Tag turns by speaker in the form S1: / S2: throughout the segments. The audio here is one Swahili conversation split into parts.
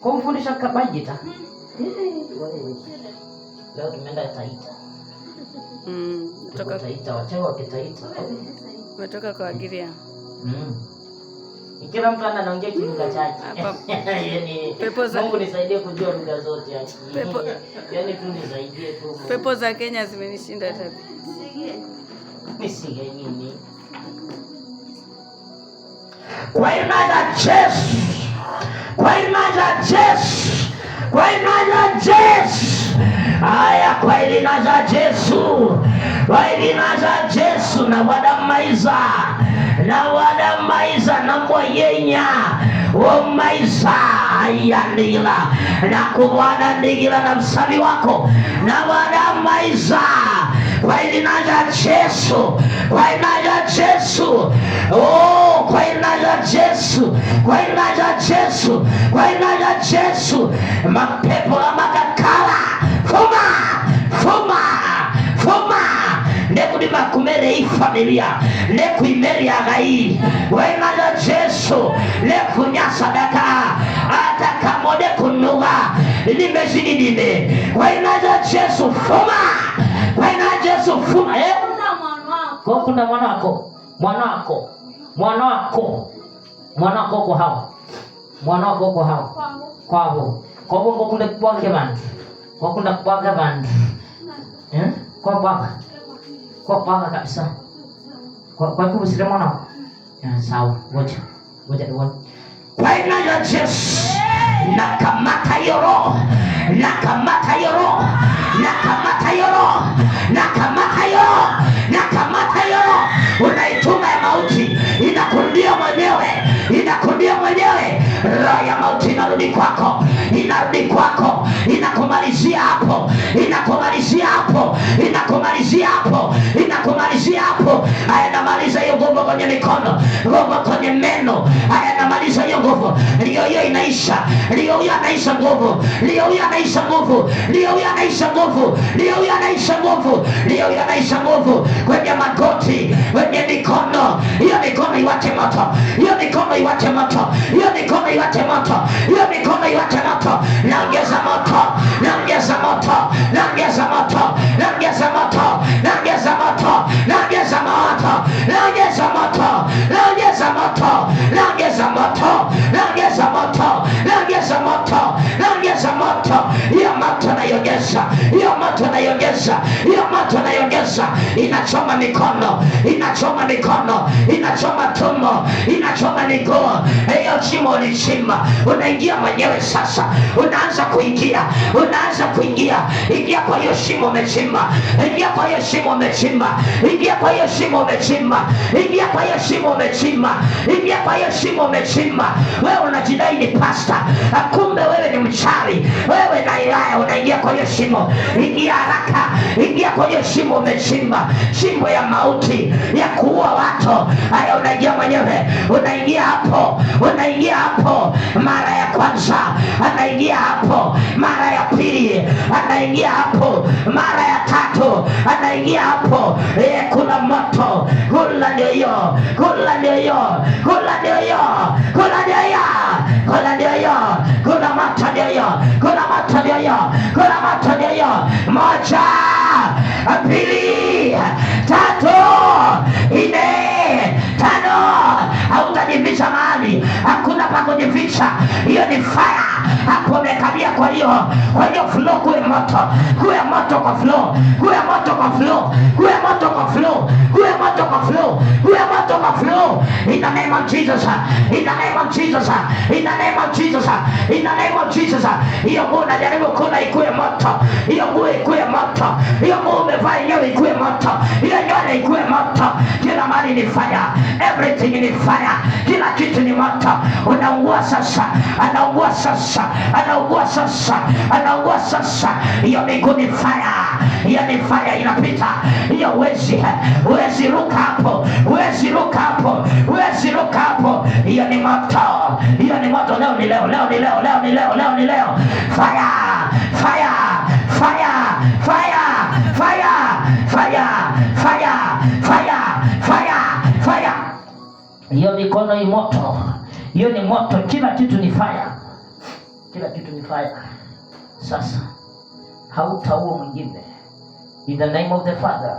S1: Kumfundisha kabajita. Leo tumeenda Taita.
S2: Kutoka
S1: Taita, wachawi wa Taita.
S2: Umetoka kwa Agiria.
S1: Kila mtu anaongea kilugha chake. Yaani Mungu nisaidie kujua lugha zote yani. Yaani tu nisaidie tu.
S2: Pepo za Kenya zimenishinda hata.
S1: Nisige nini?
S3: Kwa jina la Yesu. Kwa jina la Yesu. Kwa jina la Yesu. Aya, kwa jina la Yesu. Kwa jina la Yesu na wadamaiza na moyenya omaiza ayandila na kuwana ndigila na msali wako na wadamaiza kwa jina la Yesu. Kwa jina la Yesu. Oh, kwa jina la Yesu. Kwa jina la Yesu. Kwa jina la Yesu. Mapepo ya makakala fuma nekudima kumere hii familia nekuimeri agai wenaja Yesu nekunyasa daka hata kamode kunuga nimezidime wenaja Yesu fuma wenaja Yesu fuma
S1: kuna mwanako kwa hao mwanako kwa hao kwa bongo kuna kwake bana kwa kuna kwake bana kwa baba kabisa kwa kusema mwanao sawa ngoja
S3: kwa jina la Yesu nakamata yoro unaituma ya mauti inakurudia mwenyewe roho ya mauti inarudi kwako inakumalizia hapo haya namaliza hiyo nguvu kwenye mikono nguvu kwenye meno haya namaliza hiyo nguvu hiyo inaisha nguvu kwenye magoti kwenye mikono hiyo mikono iwache moto naongeza moto hiyo moto naiongeza inachoma mikono inachoma tumbo inachoma miguu hiyo shimo ulichimba unaingia mwenyewe sasa unaanza kuingia ingia kwa hiyo shimo umechimba wewe unajidai ni pasta kumbe wewe ni mchawi wewe na ilaya unaingia kwa hiyo shimo ingia haraka ingia kwa hiyo shimo umechimba shimo ya mauti ya kuua watu haya unaingia mwenyewe unaingia hapo mara ya kwanza anaingia hapo mara ya pili anaingia hapo mara ya tatu anaingia hapo kuna moto kula ndio hiyo kuna moto ndio hiyo moja pili tatu ine tano hautajificha mahali hakuna pa kujificha hiyo ni fire hapo umekalia kwa hiyo flow kuwe moto kwa flow in the name of Jesus hiyo nguo unajaribu kuna ikuwe moto hiyo nguo ikuwe moto hiyo nguo umevaa yenyewe ikuwe moto hiyo nywele ikuwe moto kila mali ni fire everything ni fire kila kitu ni moto unaungua sasa hiyo miguu ni fire hiyo ni fire inapita hiyo huwezi ruka hapo hiyo ni moto leo ni leo fire
S1: hiyo mikono ni moto hiyo ni moto kila kitu ni fire kila kitu ni fire. Sasa hautaua mwingine. In the name of the Father,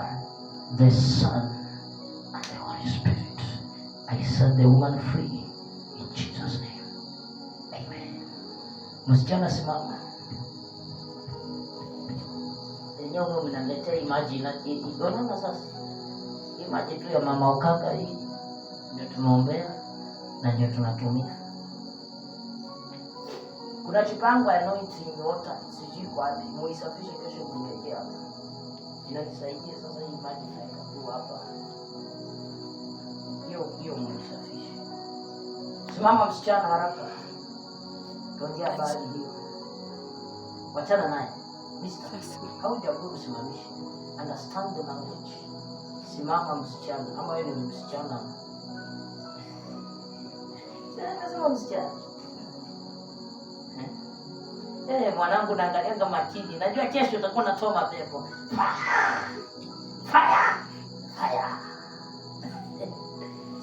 S1: the Son, and the Holy Spirit, I set the woman free in Jesus' name. Amen. Msichana simama. Enyewe mnaletea imagine unaona sasa. Imagine tu ya mama ukaka hii ndio tumeombea na ndio tunatumia. Kuna chipango ya anointing water sijui kwa wapi. Muisafishe kesho kuelekea hapa. Inanisaidia sasa hii maji naika tu hapa. Hiyo muisafishe. Simama msichana haraka. Tuongea habari hiyo. Wachana naye. Mister, haujakuwa usimamishi. Understand the language. Simama msichana. Ama wewe ni msichana. Sasa msichana. Mwanangu naangalia makini. Najua kesho utakuwa natoa mapepo. Fire.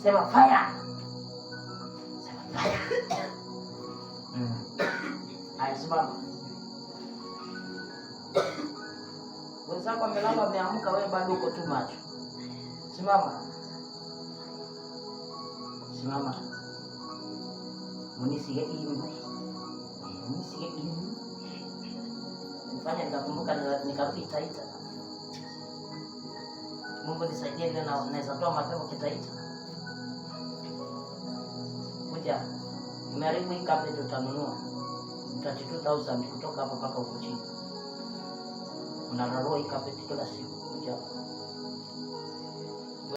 S1: Sema fire. Haya, simama. Wenzako amelala ameamka, wewe bado uko tu macho. Simama. Munisige imbe. Nifanya nikakumbuka nikarudi Taita. Mungu nisaidie ndio naweza toa mapepo kitaita. Kuja. Nimeharibu hii carpet utanunua. 32,000 kutoka hapa mpaka huko chini. Unararua hii carpet kila siku. Kuja.